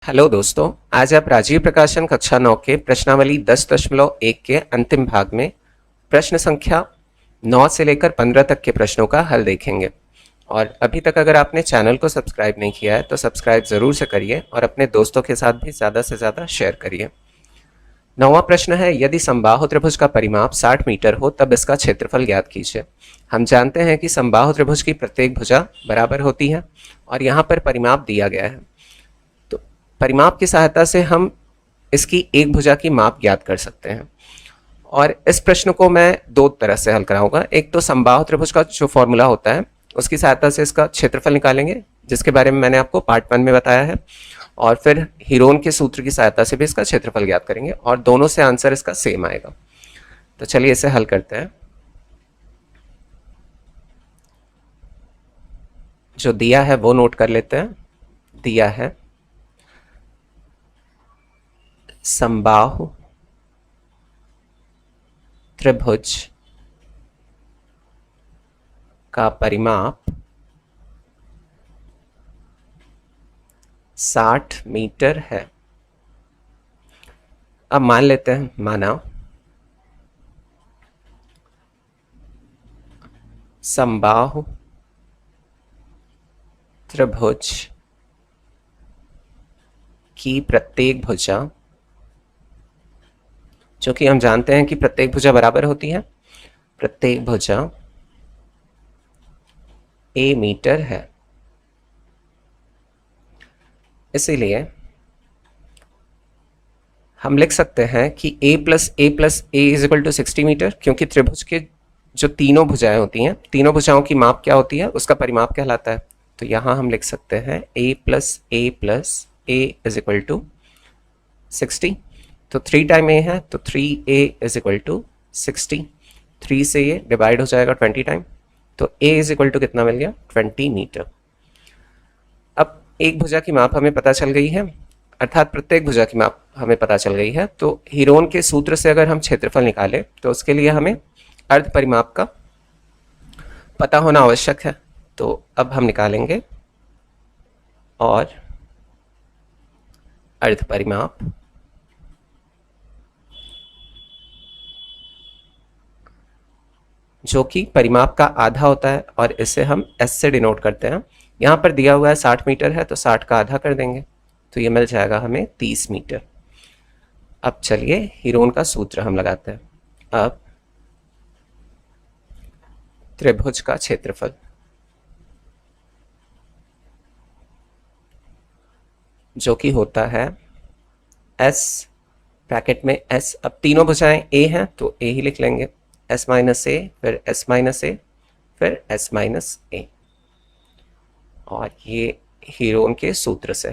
Hello दोस्तों, आज आप राजीव प्रकाशन कक्षा 9 के प्रश्नावली 10.1 के अंतिम भाग में प्रश्न संख्या 9 से लेकर 15 तक के प्रश्नों का हल देखेंगे। और अभी तक अगर आपने चैनल को सब्सक्राइब नहीं किया है तो सब्सक्राइब ज़रूर से करिए और अपने दोस्तों के साथ भी ज़्यादा से ज़्यादा शेयर करिए। 9वां प्रश्न है, यदि समबाहु त्रिभुज का परिमाप 60 मीटर हो तब इसका क्षेत्रफल ज्ञात कीजिए। हम जानते हैं कि समबाहु त्रिभुज की प्रत्येक भुजा बराबर होती है और यहाँ पर परिमाप दिया गया है। परिमाप की सहायता से हम इसकी एक भुजा की माप ज्ञात कर सकते हैं। और इस प्रश्न को मैं दो तरह से हल कराऊंगा। एक तो समबाहु त्रिभुज का जो फॉर्मूला होता है उसकी सहायता से इसका क्षेत्रफल निकालेंगे, जिसके बारे में मैंने आपको पार्ट 1 में बताया है, और फिर हीरोन के सूत्र की सहायता से भी इसका क्षेत्रफल ज्ञात करेंगे और दोनों से आंसर इसका सेम आएगा। तो चलिए इसे हल करते हैं। जो दिया है वो नोट कर लेते हैं। दिया है समबाहु त्रिभुज का परिमाप 60 मीटर है। अब मान लेते हैं, माना समबाहु त्रिभुज की प्रत्येक भुजा, जो कि हम जानते हैं कि प्रत्येक भुजा बराबर होती है, प्रत्येक भुजा a मीटर है। इसीलिए हम लिख सकते हैं कि a plus a plus a is equal to 60 metre, क्योंकि त्रिभुज के जो तीनों भुजाएं होती हैं, तीनों भुजाओं की माप क्या होती है, उसका परिमाप कहलाता है। तो यहां हम लिख सकते हैं a plus a is equal to 60। तो 3 टाइम a है तो 3a इज इक्वल टू 60। 3 से ये डिवाइड हो जाएगा 20 टाइम, तो a इज इक्वल टू कितना मिल गया, 20 मीटर। अब एक भुजा की माप हमें पता चल गई है, अर्थात प्रत्येक भुजा की माप हमें पता चल गई है। तो हीरोन के सूत्र से अगर हम क्षेत्रफल निकालें तो उसके लिए हमें अर्ध परिमाप का पता होना आवश्यक है। तो अब हम निकालेंगे और अर्ध परिमाप जो कि परिमाप का आधा होता है और इसे हम s से डिनोट करते हैं। यहाँ पर दिया हुआ है 60 मीटर है तो 60 का आधा कर देंगे तो ये मिल जाएगा हमें 30 मीटर। अब चलिए हीरोन का सूत्र हम लगाते हैं। अब त्रिभुज का क्षेत्रफल जो कि होता है s ब्रैकेट में s, अब तीनों भुजाएं a हैं तो a ही लिख लेंगे, s माइनस ए, फिर s माइनस ए, फिर s माइनस ए, और ये हीरोन के सूत्र से,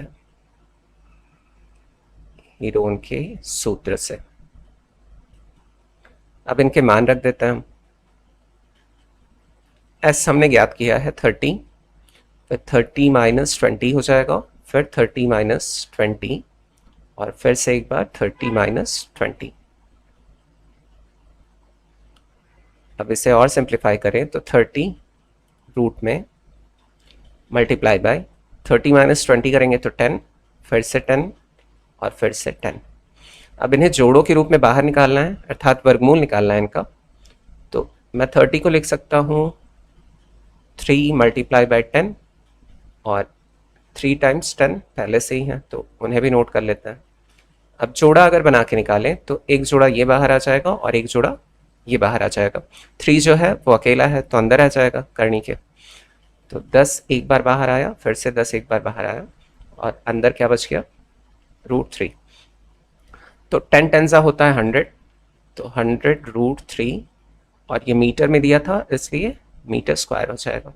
हीरोन के सूत्र से। अब इनके मान रख देते हैं हम। s हमने ज्ञात किया है 30, फिर 30 माइनस 20 हो जाएगा, फिर 30 माइनस 20, और फिर से एक बार 30 माइनस 20। अब इसे और सिंप्लीफाई करें तो 30 रूट में मल्टीप्लाई बाय 30 माइनस 20 करेंगे तो 10, फिर से 10 और फिर से 10। अब इन्हें जोड़ों के रूप में बाहर निकालना है, अर्थात वर्गमूल निकालना है इनका। तो मैं 30 को लिख सकता हूँ 3 मल्टीप्लाई बाय 10 और 3 टाइम्स 10 पहले से ही है तो उन्हें भी नोट कर लेते हैं। अब जोड़ा अगर बना के निकालें तो एक जोड़ा ये बाहर आ जाएगा और एक जोड़ा ये बाहर आ जाएगा। 3 जो है वो अकेला है तो अंदर आ जाएगा करनी के, तो 10 एक बार बाहर आया, फिर से 10 एक बार बाहर आया, और अंदर क्या बच गया, √3। तो 10 10 होता है 100, तो 100√3, और ये मीटर में दिया था इसलिए मीटर स्क्वायर हो जाएगा।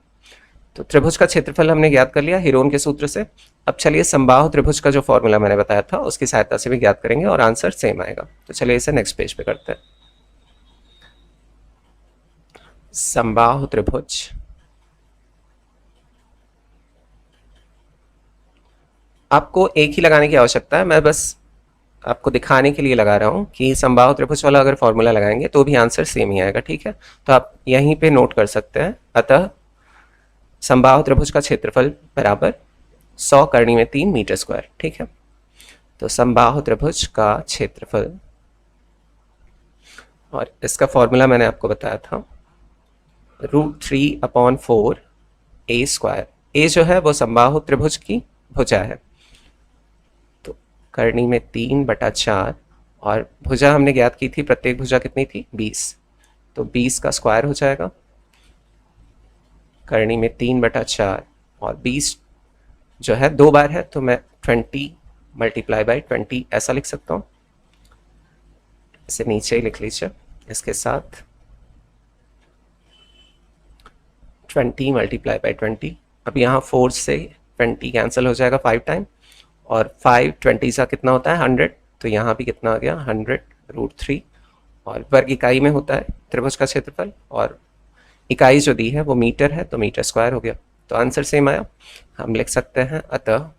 तो त्रिभुज का क्षेत्रफल हमने ज्ञात कर लिया हीरोन के सूत्र से। अब चलिए समबाहु त्रिभुज का जो फॉर्मूला मैंने बताया था उसकी सहायता से भी ज्ञात करेंगे और आंसर सेम आएगा। तो चलिए इसे नेक्स्ट पेज पे करते हैं। समबाहु त्रिभुज आपको एक ही लगाने की आवश्यकता है, मैं बस आपको दिखाने के लिए लगा रहा हूं कि समबाहु त्रिभुज वाला अगर फॉर्मूला लगाएंगे तो भी आंसर सेम ही आएगा, ठीक है। तो आप यहीं पे नोट कर सकते हैं। अतः समबाहु त्रिभुज का क्षेत्रफल बराबर 100 करनी में 3 मीटर स्क्वायर, ठीक है। तो समबाहु त्रिभुज का क्षेत्रफल, और इसका फॉर्मूला मैंने आपको बताया था, √3/4 a स्क्वायर। ए जो है वो समबाहु त्रिभुज की भुजा है, तो करनी में 3/4, और भुजा हमने ज्ञात की थी, प्रत्येक भुजा कितनी थी 20, तो 20 का स्क्वायर हो जाएगा, करनी में 3/4, और 20 जो है 2 बार है, तो मैं 20 मल्टीप्लाई बाई 20 ऐसा लिख सकता हूँ। इसे नीचे ही लिख लीजिए इसके साथ, 20 मल्टीप्लाई बाई 20। अब यहाँ 4 से 20 कैंसिल हो जाएगा 5 टाइम, और 5 20 का कितना होता है 100, तो यहाँ भी कितना आ गया 100√3, और वर्ग इकाई में होता है त्रिभुज का क्षेत्रफल, और इकाई जो दी है वो मीटर है, तो मीटर स्क्वायर हो गया। तो आंसर सेम आया। हम लिख सकते हैं अतः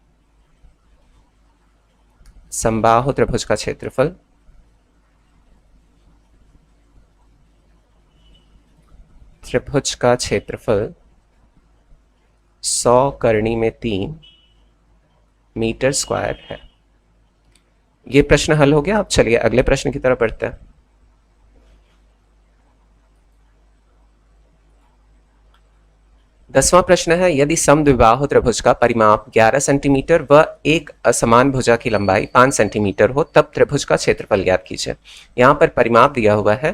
समबाहु त्रिभुज का क्षेत्रफल त्रिभुज का क्षेत्रफल 100 करनी में 3 मीटर स्क्वायर है। ये प्रश्न हल हो गया। अब चलिए अगले प्रश्न की तरफ बढ़ते हैं। दसवां प्रश्न है, यदि समद्विबाहु त्रिभुज का परिमाप 11 सेंटीमीटर व एक असमान भुजा की लंबाई 5 सेंटीमीटर हो, तब त्रिभुज का क्षेत्रफल ज्ञात कीजिए। यहाँ पर परिमाप दिया हुआ है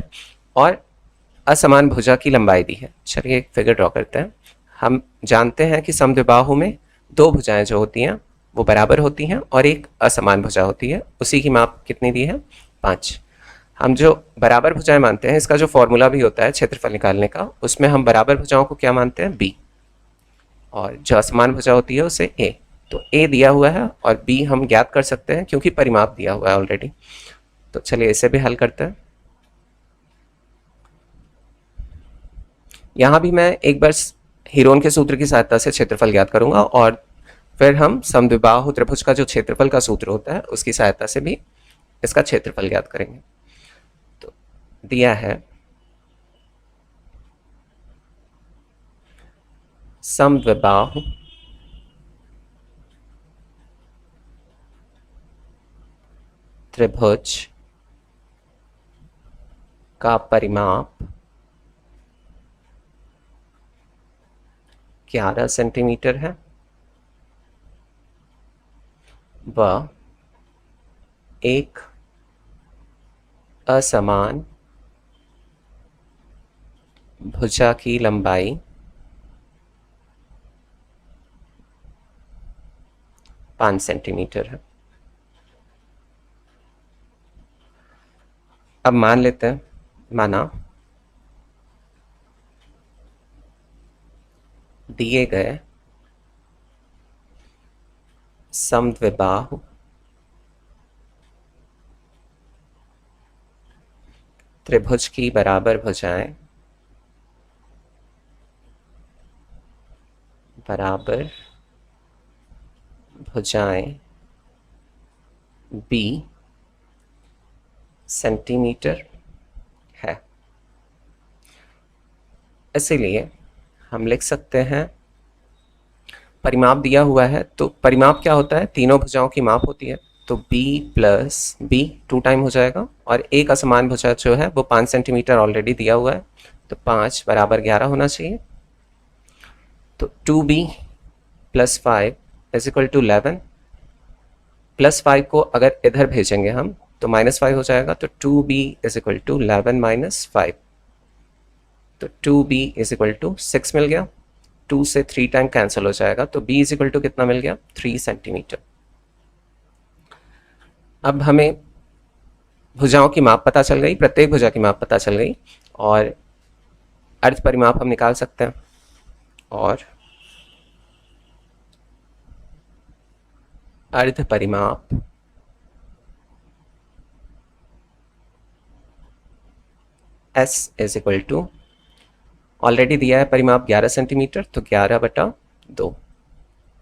और असमान भुजा की लंबाई दी है। चलिए एक फिगर ड्रॉ करते हैं। हम जानते हैं कि समद्विबाहु में दो भुजाएं जो होती हैं वो बराबर होती हैं और एक असमान भुजा होती है, उसी की माप कितनी दी है 5। हम जो बराबर भुजाएं मानते हैं, इसका जो फॉर्मूला भी होता है क्षेत्रफल निकालने का, उसमें हम बराबर भुजाओं को क्या मानते हैं b, और जो असमान भुजा होती है उसे a। तो a दिया हुआ है और b हम ज्ञात कर सकते हैं क्योंकि परिमाप दिया हुआ है ऑलरेडी। तो चलिए इसे भी हल करते हैं। यहाँ भी मैं एक बार हीरोन के सूत्र की सहायता से क्षेत्रफल ज्ञात करूंगा, और फिर हम समद्विबाहु त्रिभुज का जो क्षेत्रफल का सूत्र होता है उसकी सहायता से भी इसका क्षेत्रफल ज्ञात करेंगे। तो दिया है समद्विबाहु त्रिभुज का परिमाप 11 सेंटीमीटर है व एक असमान भुजा की लंबाई 5 सेंटीमीटर है। अब मान लेते हैं, माना दिए गए समद्विबाहु त्रिभुज की बराबर भुजाएं b सेंटीमीटर है। इसीलिए हम लिख सकते हैं, परिमाप दिया हुआ है तो परिमाप क्या होता है, तीनों भुजाओं की माप होती है, तो b प्लस b 2 टाइम हो जाएगा, और एक असमान भुजा जो है वो 5 सेंटीमीटर ऑलरेडी दिया हुआ है, तो 5 बराबर 11 होना चाहिए। तो 2b plus 5 is equal to 11, plus 5 को अगर इधर भेजेंगे हम तो -5 हो जाएगा, तो 2b is equal to 11 minus 5, तो 2b इज इक्वल टू 6 मिल गया। 2 से 3 टाइम कैंसिल हो जाएगा, तो b इज इक्वल टू कितना मिल गया 3 सेंटीमीटर। अब हमें भुजाओं की माप पता चल गई, प्रत्येक भुजा की माप पता चल गई, और अर्ध परिमाप हम निकाल सकते हैं। और अर्ध परिमाप s is equal to, already दिया है परिमाप 11 सेंटीमीटर, तो 11/2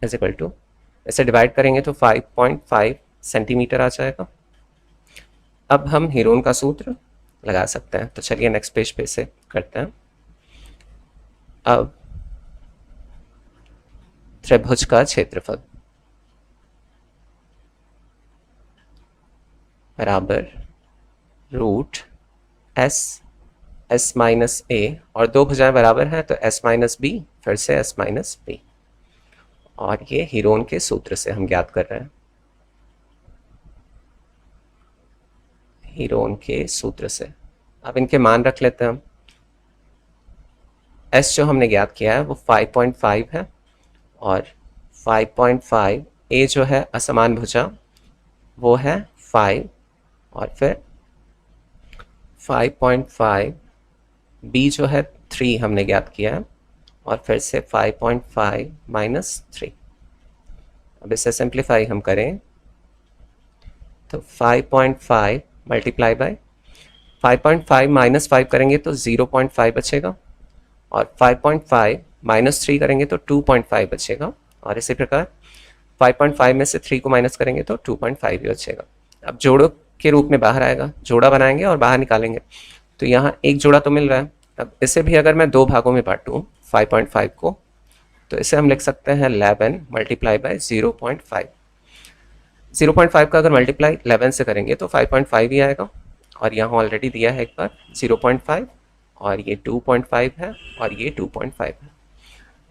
इज इक्वल टू, इसे डिवाइड करेंगे तो 5.5 सेंटीमीटर आ जाएगा। अब हम हीरोन का सूत्र लगा सकते हैं, तो चलिए नेक्स्ट पेज पे से करते हैं। अब त्रिभुज का क्षेत्रफल, बराबर रूट एस एस माइनस ए, और दो भुजाएं बराबर हैं तो एस माइनस बी, फिर से एस माइनस बी, और ये हीरोन के सूत्र से हम ज्ञात कर रहे हैं, हीरोन के सूत्र से। अब इनके मान रख लेते हैं हम। एस जो हमने ज्ञात किया है वो 5.5 है, और 5.5 ए जो है असमान भुजा वो है 5, और फिर 5.5 बी जो है 3 हमने ज्ञात किया है, और फिर से 5.5 माइनस 3। अब इसे सिंप्लीफाई हम करें तो 5.5 मल्टीप्लाई बाय 5.5 माइनस 5 करेंगे तो 0.5 बचेगा, और 5.5 माइनस 3 करेंगे तो 2.5 बचेगा, और इसी प्रकार 5.5 में से 3 को माइनस करेंगे तो 2.5 ही बचेगा। अब जोड़ों के रूप में बाहर आएगा, जोड़ा बनाएंगे और बाहर निकालेंगे, तो यहाँ एक जोड़ा तो मिल रहा है। अब इसे भी अगर मैं दो भागों में बांटूँ 5.5 को, तो इसे हम लिख सकते हैं 11 मल्टीप्लाई बाय 0.5। 0.5 का अगर मल्टीप्लाई 11 से करेंगे तो 5.5 ही आएगा, और यहाँ ऑलरेडी दिया है एक बार 0.5, और ये 2.5 है, और ये 2.5 है।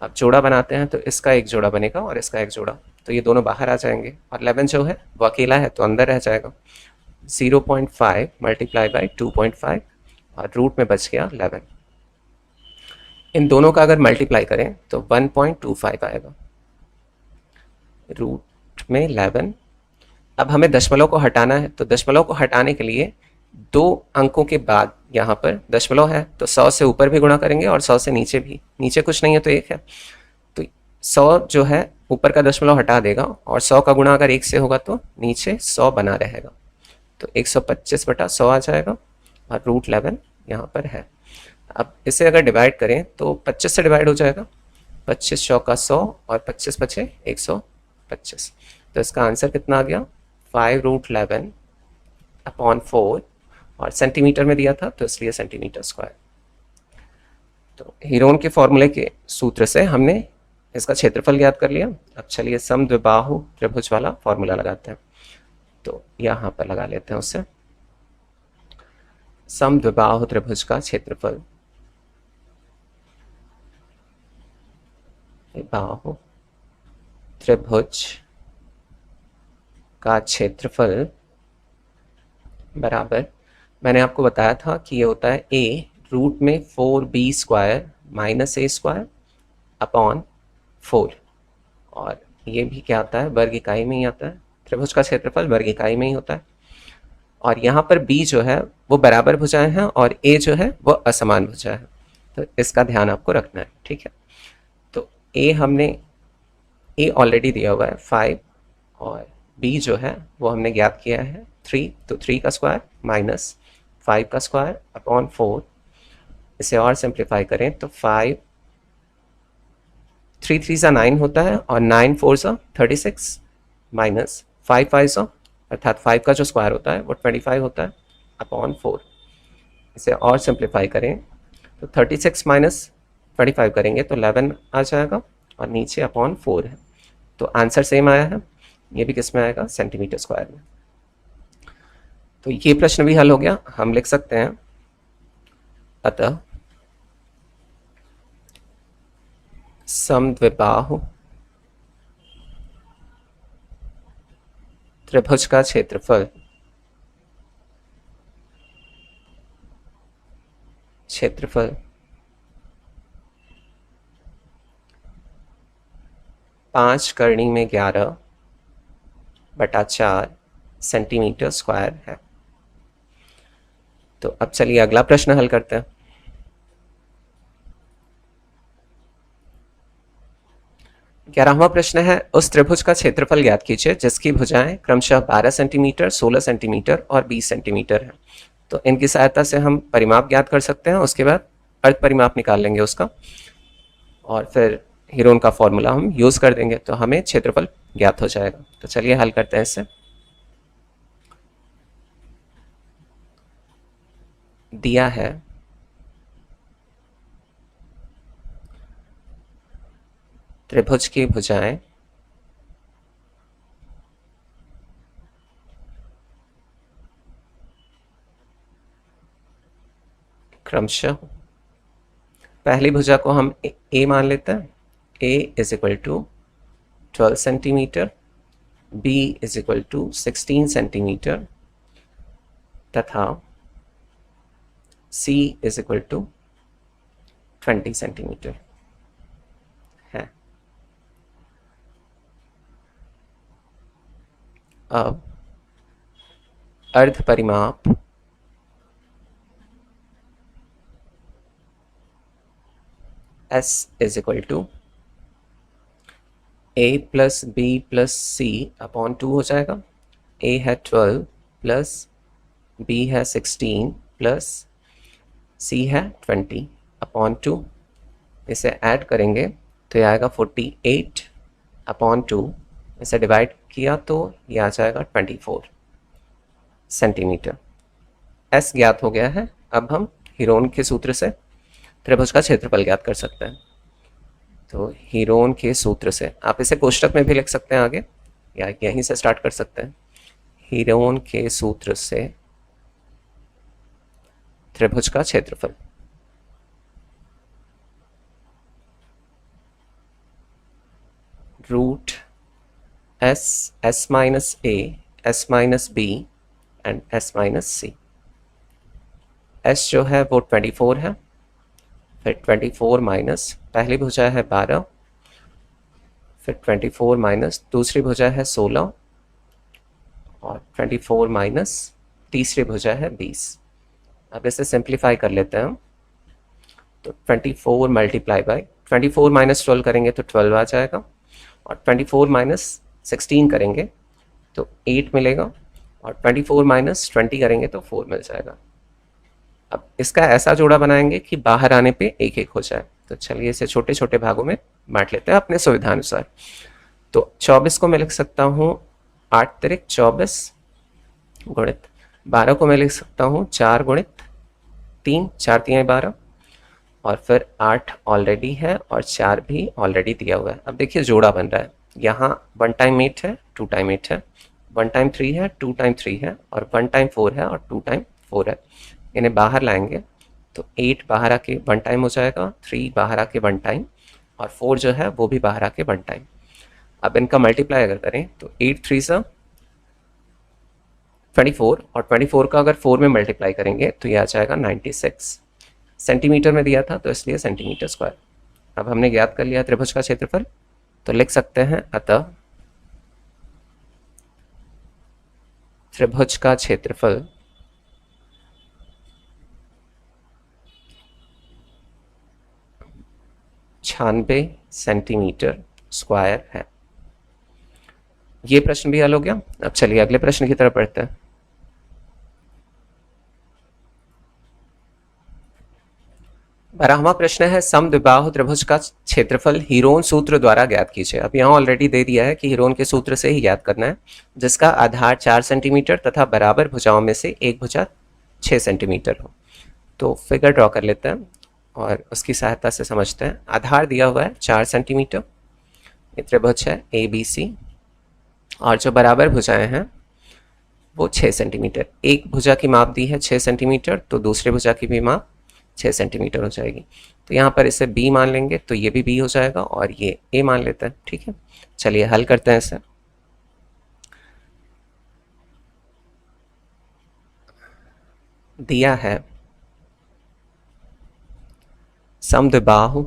अब जोड़ा बनाते हैं तो इसका एक जोड़ा बनेगा और इसका एक जोड़ा, तो ये दोनों बाहर आ जाएंगे, और 11 जो है वो अकेला है तो अंदर रह जाएगा। 0.5 मल्टीप्लाई बाई 2.5, और रूट में बच गया 11। इन दोनों का अगर मल्टीप्लाई करें तो 1.25 आएगा, रूट में 11। अब हमें दशमलव को हटाना है, तो दशमलव को हटाने के लिए दो अंकों के बाद यहाँ पर दशमलव है तो 100 से ऊपर भी गुणा करेंगे और 100 से नीचे भी, नीचे कुछ नहीं है तो 1 है, तो 100 जो है ऊपर का दशमलव हटा देगा, और 100 का गुणा अगर 1 से होगा तो नीचे 100 बना रहेगा, तो 125/100 आ जाएगा, और रूट 11 यहाँ पर है। अब इसे अगर डिवाइड करें तो 25 से डिवाइड हो जाएगा, 25 चौका 100 और 25 बचे 125, तो इसका आंसर कितना आ गया 5√11/4, और सेंटीमीटर में दिया था तो इसलिए सेंटीमीटर स्क्वायर। तो हीरोन के फॉर्मूले के सूत्र से हमने इसका क्षेत्रफल ज्ञात कर लिया। अब चलिए समद्विबाहु त्रिभुज वाला फॉर्मूला लगाते हैं, तो यहाँ पर लगा लेते हैं उससे। समद्विबाहु त्रिभुज का क्षेत्रफल, बाहु त्रिभुज का क्षेत्रफल बराबर, मैंने आपको बताया था कि ये होता है a रूट में 4b² माइनस a² अपॉन 4, और ये भी क्या आता है वर्ग इकाई में ही आता है, त्रिभुज का क्षेत्रफल वर्ग इकाई में ही होता है। और यहाँ पर b जो है वो बराबर भुजाएं हैं और a जो है वो असमान भुजा है, तो इसका ध्यान आपको रखना है, ठीक है। तो a ऑलरेडी दिया हुआ है 5, और b जो है वो हमने ज्ञात किया है 3, तो 3 का स्क्वायर माइनस 5 का स्क्वायर अपॉन 4। इसे और सिंप्लीफाई करें तो 5 3 3 सा 9 होता है, और 9 4 सा 36 माइनस 5 5 सा, अर्थात 5 का जो स्क्वायर होता है वो 25 होता है अपॉन 4। इसे और सिंप्लीफाई करें तो 36 माइनस 25 करेंगे तो 11 आ जाएगा, और नीचे अपॉन 4 है, तो आंसर सेम आया है। ये भी किस में आएगा सेंटीमीटर स्क्वायर में। तो ये प्रश्न भी हल हो गया। हम लिख सकते हैं अतः समद्विबाहु त्रिभुज का क्षेत्रफल 5 करनी में 11/4 सेंटीमीटर स्क्वायर है। तो अब चलिए अगला प्रश्न हल करते हैं। ग्यारहवां प्रश्न है, उस त्रिभुज का क्षेत्रफल ज्ञात कीजिए जिसकी भुजाएं क्रमशः 12 सेंटीमीटर, 16 सेंटीमीटर और 20 सेंटीमीटर है। तो इनकी सहायता से हम परिमाप ज्ञात कर सकते हैं, उसके बाद अर्ध परिमाप निकाल लेंगे उसका, और फिर हीरोन का फॉर्मूला हम यूज कर देंगे तो हमें क्षेत्रफल ज्ञात हो जाएगा। तो चलिए हल करते हैं इससे। दिया है त्रिभुज की भुजाएं क्रमशः पहली भुजा को हम ए मान लेते हैं। A is equal to 12 centimetre, B is equal to 16 centimetre तथा C is equal to 20 centimetre है। अब अर्ध परिमाप S is equal to A plus B plus C upon 2 हो जाएगा। A है 12 प्लस B है 16 प्लस C है 20 अपॉन 2। इसे ऐड करेंगे तो ये आएगा 48 अपॉन 2। इसे डिवाइड किया तो ये आ जाएगा 24 सेंटीमीटर। S ज्ञात हो गया है। अब हम हीरोन के सूत्र से त्रिभुज का क्षेत्रफल ज्ञात कर सकते हैं। तो हीरोन के सूत्र से आप इसे कोष्टक में भी लिख सकते हैं आगे, या यहीं से स्टार्ट कर सकते हैं। हीरोन के सूत्र से त्रिभुज का क्षेत्रफल root s minus a, s minus b and s minus c. S जो है वो 24 है, फिर 24 माइनस पहली भुजा है 12, फिर 24 माइनस दूसरी भुजा है 16 और 24 माइनस तीसरी भुजा है 20। अब इसे सिंप्लीफाई कर लेते हैं हम। तो 24 मल्टीप्लाई बाई 24 माइनस 12 करेंगे तो 12 आ जाएगा, और 24 माइनस 16 करेंगे तो 8 मिलेगा, और 24 माइनस 20 करेंगे तो 4 मिल जाएगा। अब इसका ऐसा जोड़ा बनाएंगे कि बाहर आने पे एक एक हो जाए। तो चलिए इसे छोटे छोटे भागों में बांट लेते हैं अपने सुविधानुसार। तो 24 को मैं लिख सकता हूँ 8 तिरिक 24 गुणित 12 को मैं लिख सकता हूँ 4 गुणित 3, 4 3 12, और फिर 8 ऑलरेडी है और 4 भी ऑलरेडी दिया हुआ है। अब देखिए जोड़ा बन रहा है। यहाँ 1 टाइम 8 है, 2 टाइम 8 है, 1 टाइम 3 है, 2 टाइम 3 है, और 1 टाइम 4 है और 2 टाइम 4 है। इन्हें बाहर लाएंगे तो 8 बाहर आके 1 टाइम हो जाएगा, 3 बाहर आके 1 टाइम, और 4 जो है वो भी बाहर आके 1 टाइम। अब इनका मल्टीप्लाई अगर करें तो 8 3 सा 24, और 24 का अगर 4 में मल्टीप्लाई करेंगे तो ये आ जाएगा 96 सेंटीमीटर में दिया था, तो इसलिए सेंटीमीटर स्क्वायर। अब हमने ज्ञात कर लिया त्रिभुज का क्षेत्रफल, तो लिख सकते हैं अतः त्रिभुज का क्षेत्रफल 96 सेंटीमीटर स्क्वायर है। ये प्रश्न भी हल हो गया। अब चलिए अगले प्रश्न की तरफ बढ़ते हैं। बारहवां प्रश्न है समद्विबाहु त्रिभुज का क्षेत्रफल हीरोन सूत्र द्वारा ज्ञात कीजिए। अब यहाँ ऑलरेडी दे दिया है कि हीरोन के सूत्र से ही ज्ञात करना है, जिसका आधार 4 सेंटीमीटर तथा बराबर भुजाओं में से एक भुजा 6 सेंटीमीटर हो। तो फिगर ड्रॉ कर लेते हैं और उसकी सहायता से समझते हैं। आधार दिया हुआ है 4 सेंटीमीटर, ये त्रिभुज है ए बी सी, और जो बराबर भुजाएं हैं वो 6 सेंटीमीटर। एक भुजा की माप दी है 6 सेंटीमीटर, तो दूसरी भुजा की भी माप 6 सेंटीमीटर हो जाएगी। तो यहाँ पर इसे B मान लेंगे तो ये भी B हो जाएगा, और ये A मान लेते हैं। ठीक है, चलिए हल करते हैं इसे। दिया है समद्विबाहु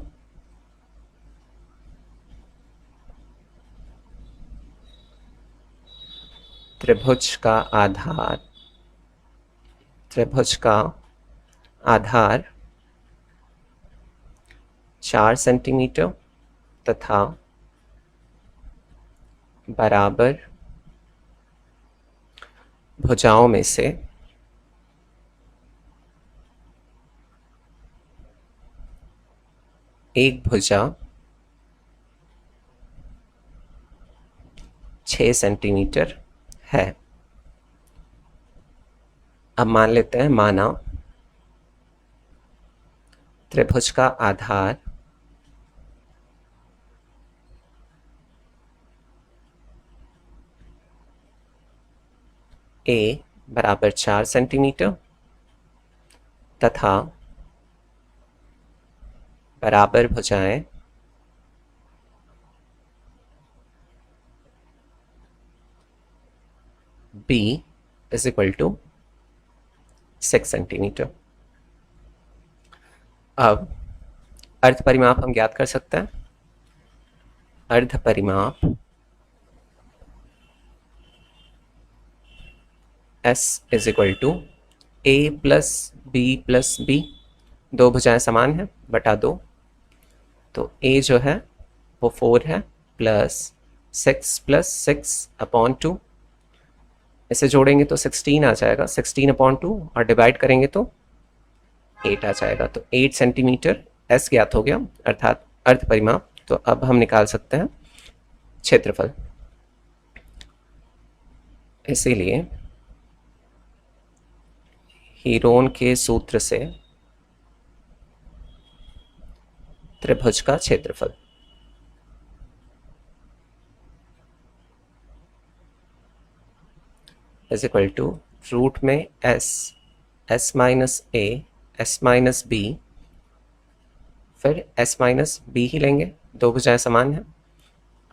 त्रिभुज का आधार 4 सेंटीमीटर तथा बराबर भुजाओं में से एक भुजा 6 सेंटीमीटर है। अब मान लेते हैं, माना त्रिभुज का आधार A बराबर 4 सेंटीमीटर तथा बराबर भुजाएं B is equal to 6 centimetre. अब अर्ध परिमाप हम ज्ञात कर सकते हैं। अर्ध परिमाप S is equal to A plus B plus B, दो भुजाएं समान हैं, बटा 2। तो A जो है वो 4 है, प्लस 6 अपॉन 2। इसे जोड़ेंगे तो 16 आ जाएगा, 16 अपॉन 2, और डिवाइड करेंगे तो 8 आ जाएगा। तो 8 सेंटीमीटर S ज्ञात हो गया, अर्थात अर्ध परिमाप। तो अब हम निकाल सकते हैं क्षेत्रफल। इसीलिए हीरोन के सूत्र से त्रिभुज का क्षेत्रफल इज इक्वल टू रूट में S minus a, s minus B, फिर एस माइनस बी ही लेंगे, दो भुजाएं समान हैं।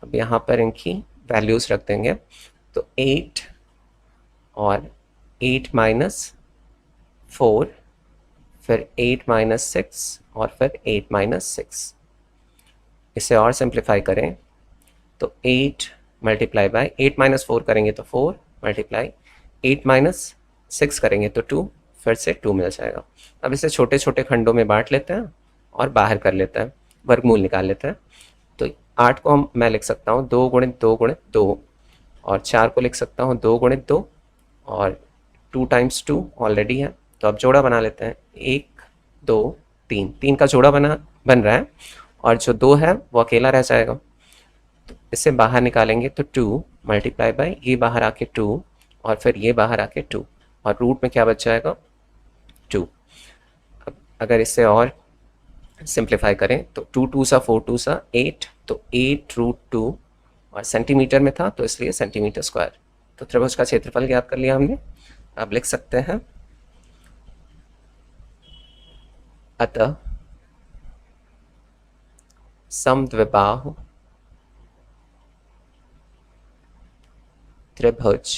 अब यहाँ पर इनकी वैल्यूज रख देंगे, तो 8 और 8 माइनस 4, फिर 8 माइनस 6, और फिर 8 माइनस 6। इसे और सिंप्लीफाई करें तो 8 मल्टीप्लाई बाय 8 माइनस 4 करेंगे तो 4 मल्टीप्लाई 8 माइनस 6 करेंगे तो 2, फिर से 2 मिल जाएगा। अब इसे छोटे छोटे खंडों में बांट लेते हैं और बाहर कर लेते हैं, वर्गमूल निकाल लेते हैं। तो 8 को मैं लिख सकता हूँ 2 गुणित 2 गुणित 2, और 4 को लिख सकता हूँ 2 गुणित 2, और 2 टाइम्स 2 ऑलरेडी है। तो अब जोड़ा बना लेते हैं, 1 2 3, 3 का जोड़ा बन रहा है, और जो 2 है वो अकेला रह जाएगा। तो इसे बाहर निकालेंगे तो 2 मल्टीप्लाई बाय ये बाहर आके 2, और फिर ये बाहर आके 2, और रूट में क्या बच जाएगा 2। अब अगर इसे और सिंप्लीफाई करें तो 2 2 सा 4 2 सा 8, तो 8 रूट 2, और सेंटीमीटर में था तो इसलिए सेंटीमीटर स्क्वायर। तो त्रिभुज का क्षेत्रफल ज्ञात कर लिया हमने। अब लिख सकते हैं अतः समद्विबाहु त्रिभुज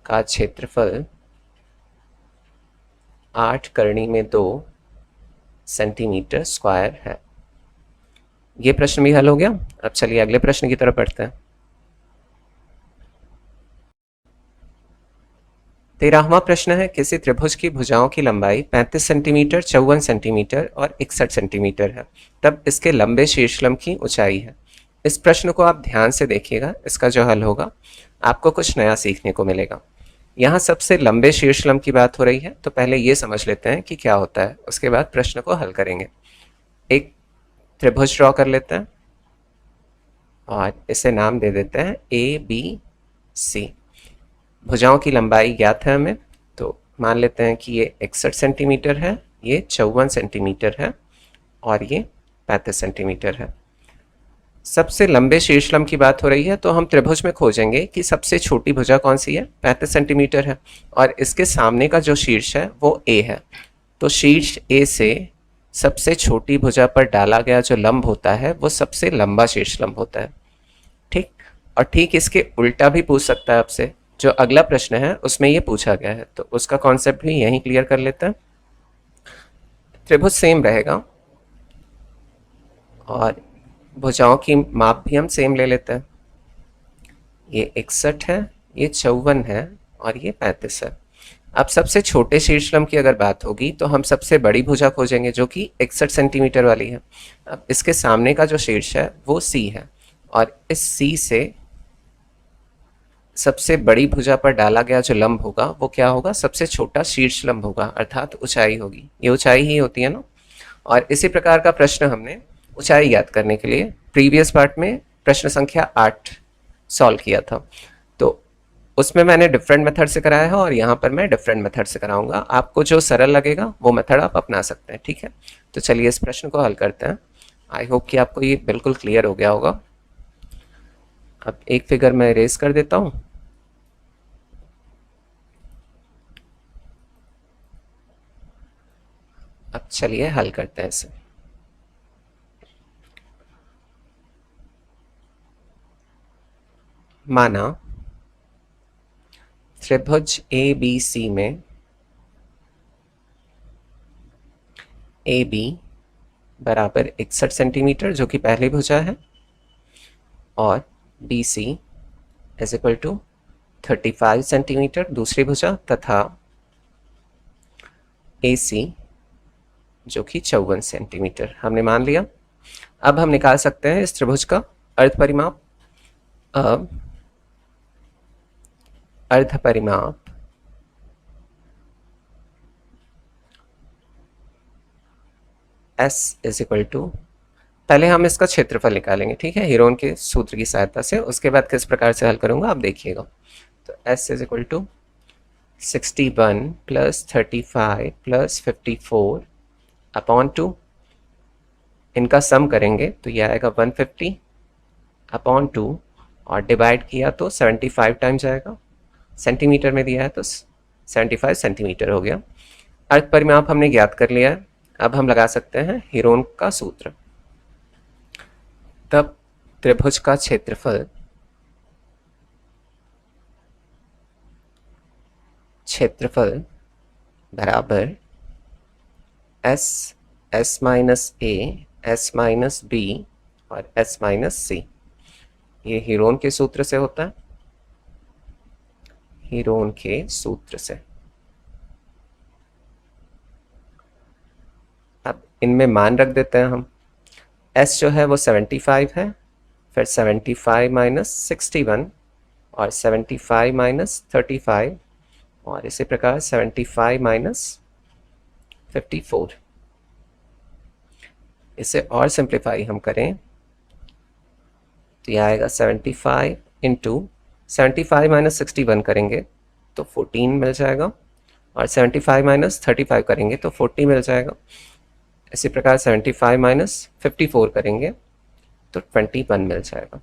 का क्षेत्रफल 8 करनी में 2 सेंटीमीटर स्क्वायर है। ये प्रश्न भी हल हो गया। अब चलिए अगले प्रश्न की तरफ बढ़ते हैं। 13वां प्रश्न है, किसी त्रिभुज की भुजाओं की लंबाई 35 सेंटीमीटर, 54 सेंटीमीटर और 61 सेंटीमीटर है, तब इसके लंबे शीर्षलंब की ऊंचाई है। इस प्रश्न को आप ध्यान से देखिएगा, इसका जो हल होगा आपको कुछ नया सीखने को मिलेगा। यहाँ सबसे लंबे शीर्षलंब की बात हो रही है, तो पहले ये समझ लेते हैं कि क्या होता है, उसके बाद प्रश्न को हल करेंगे। एक त्रिभुज ड्रॉ कर लेते हैं और इसे नाम दे देते हैं ABC। भुजाओं की लंबाई ज्ञात है हमें, तो मान लेते हैं कि ये 61 सेंटीमीटर है, ये 54 सेंटीमीटर है, और ये 35 सेंटीमीटर है। सबसे लंबे शीर्षलंब की बात हो रही है, तो हम त्रिभुज में खोजेंगे कि सबसे छोटी भुजा कौन सी है, 35 सेंटीमीटर है, और इसके सामने का जो शीर्ष है वो A है। तो शीर्ष A से सबसे छोटी भुजा पर डाला गया जो लंब होता है वो सबसे लंबा शीर्षलंब होता है। ठीक, और ठीक इसके उल्टा भी पूछ सकता है आपसे, जो अगला प्रश्न है उसमें ये पूछा गया है, तो उसका कॉन्सेप्ट भी यहीं क्लियर कर लेते हैं। त्रिभुज सेम रहेगा और भुजाओं की माप भी हम सेम ले लेते हैं। ये 61 है, ये 54 है, और ये 35 है। अब सबसे छोटे शीर्षलंब की अगर बात होगी तो हम सबसे बड़ी भुजा खोजेंगे जो कि 61 सेंटीमीटर वाली है। अब इसके सामने का जो शीर्ष है वो C है, और इस C से सबसे बड़ी भुजा पर डाला गया जो लंब होगा वो क्या होगा, सबसे छोटा शीर्ष लंब होगा, अर्थात ऊंचाई होगी। ये ऊंचाई ही होती है ना। और इसी प्रकार का प्रश्न हमने ऊंचाई ज्ञात करने के लिए प्रीवियस पार्ट में प्रश्न संख्या 8 सॉल्व किया था, तो उसमें मैंने डिफरेंट मेथड से कराया है, और यहाँ पर मैं डिफरेंट मेथड से कराऊंगा। आपको जो सरल लगेगा वो मेथड आप अपना सकते हैं। ठीक है, तो चलिए इस प्रश्न को हल करते हैं। आई होप कि आपको ये बिल्कुल क्लियर हो गया होगा। अब एक फिगर मैं इरेज कर देता हूँ। अब चलिए हल करते हैं इसे। माना त्रिभुज ए बी सी में ए बी बराबर 61 सेंटीमीटर जो कि पहली भुजा है, और b c is equal to 35 centimetre दूसरी भुजा, तथा ए सी जो कि 54 सेंटीमीटर हमने मान लिया। अब हम निकाल सकते हैं इस त्रिभुज का अर्ध परिमाप। अब अर्ध परिमाप S इज इक्वल टू, पहले हम इसका क्षेत्रफल निकालेंगे, ठीक है, हीरोन के सूत्र की सहायता से। उसके बाद किस प्रकार से हल करूंगा आप देखिएगा। तो S is equal to 61 plus 35 plus 54 upon 2, इनका सम करेंगे तो यह आएगा 150 अपॉन 2, और डिवाइड किया तो 75 टाइम्स आएगा, सेंटीमीटर में दिया है तो 75 सेंटीमीटर हो गया। अर्ध परिमाप हमने ज्ञात कर लिया है। अब हम लगा सकते हैं हीरोन का सूत्र। तब त्रिभुज का क्षेत्रफल बराबर S minus a, s minus B और एस माइनस सी। ये हीरोन के सूत्र से होता है, हीरोन के सूत्र से। अब इनमें मान रख देते हैं हम। S जो है वो 75 है, फिर 75 माइनस 61 और 75 माइनस 35 और इसी प्रकार 75 माइनस 54। इसे और सिंप्लीफाई हम करें तो यह आएगा 75 इंटू 75 माइनस 61 करेंगे तो 14 मिल जाएगा, और 75 माइनस 35 करेंगे तो 40 मिल जाएगा। इसी प्रकार 75 माइनस 54 करेंगे तो 21 मिल जाएगा।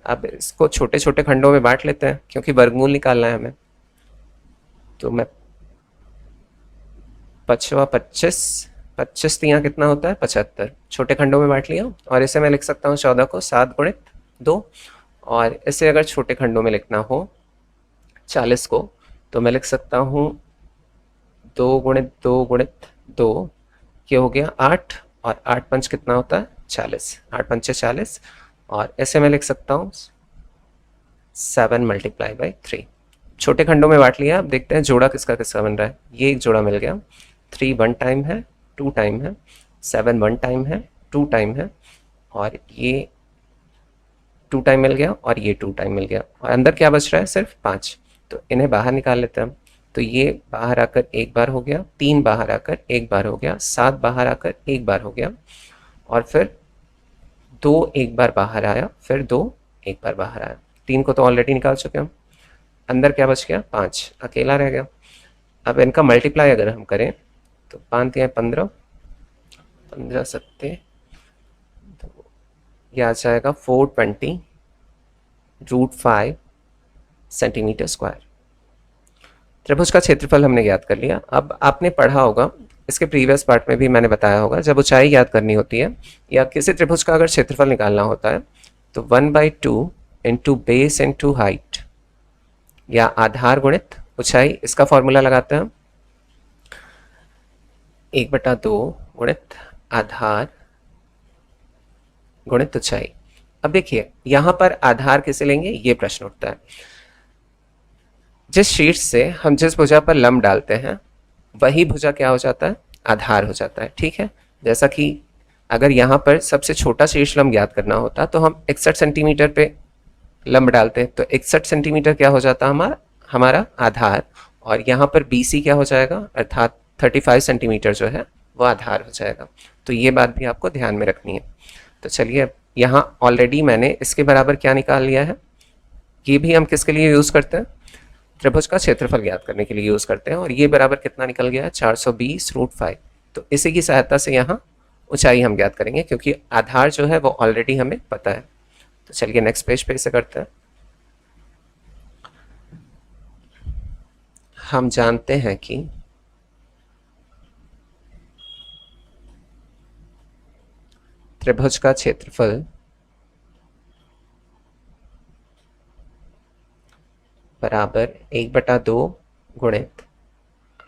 अब इसको छोटे छोटे खंडों में बांट लेते हैं क्योंकि वर्गमूल निकालना है हमें। तो मैं 25 25 तियाँ कितना होता है 75, छोटे खंडों में बांट लिया। और इसे मैं लिख सकता हूँ 14 को 7 गुणित 2, और इसे अगर छोटे खंडों में लिखना हो 40 को तो मैं लिख सकता हूँ 2 गुणित 2 गुणित 2, ये हो गया 8, और 8 पंच कितना होता है 40, 8 पंचे 40, और ऐसे मैं लिख सकता हूँ 7 मल्टीप्लाई बाई 3। छोटे खंडों में बांट लिया। अब देखते हैं जोड़ा किसका किसका बन रहा है। ये एक जोड़ा मिल गया, 3 1 टाइम है, 2 टाइम है, 7 1 टाइम है, 2 टाइम है, और ये 2 टाइम मिल गया, और ये 2 टाइम मिल गया, और अंदर क्या बच रहा है सिर्फ 5। तो इन्हें बाहर निकाल लेते हैं हम। तो ये बाहर आकर एक बार हो गया, 3 बाहर आकर एक बार हो गया, 7 बाहर आकर एक बार हो गया, और फिर 2 एक बार बाहर आया, फिर 2 एक बार बाहर आया। 3 को तो ऑलरेडी निकाल चुके हम। अंदर क्या बच गया 5 अकेला रह गया। अब इनका मल्टीप्लाई अगर हम करें तो 5 या 15, 15 सत्ते, तो यह आ जाएगा 420 रूट 5 सेंटीमीटर स्क्वायर। त्रिभुज का क्षेत्रफल हमने ज्ञात कर लिया। अब आपने पढ़ा होगा, इसके प्रीवियस पार्ट में भी मैंने बताया होगा, जब ऊंचाई ज्ञात करनी होती है या किसी त्रिभुज का अगर क्षेत्रफल निकालना होता है तो 1/2 इंटू बेस इंटू हाइट, या आधार गुणित ऊंचाई, इसका फॉर्मूला लगाते हैं 1/2 गुणित आधार गुणित ऊंचाई। अब देखिए यहां पर आधार किसे लेंगे, ये प्रश्न उठता है। जिस शीर्ष से हम जिस भुजा पर लंब डालते हैं वही भुजा क्या हो जाता है, आधार हो जाता है, ठीक है। जैसा कि अगर यहाँ पर सबसे छोटा शीर्ष लंब ज्ञात करना होता तो हम 61 सेंटीमीटर पे लंब डालते, तो 61 सेंटीमीटर क्या हो जाता हमारा आधार, और यहाँ पर BC क्या हो जाएगा, अर्थात 35 सेंटीमीटर जो है वो आधार हो जाएगा। तो ये बात भी आपको ध्यान में रखनी है। तो चलिए यहाँ ऑलरेडी मैंने इसके बराबर क्या निकाल लिया है। ये भी हम किसके लिए यूज़ करते हैं, त्रिभुज का क्षेत्रफल ज्ञात करने के लिए यूज़ करते हैं। और ये बराबर कितना निकल गया है 420 रूट 5। तो इसी की सहायता से यहाँ ऊंचाई हम ज्ञात करेंगे क्योंकि आधार जो है वो ऑलरेडी हमें पता है। तो चलिए नेक्स्ट पेज पे इसे करते हैं। हम जानते हैं कि त्रिभुज का क्षेत्रफल बराबर 1/2 गुणित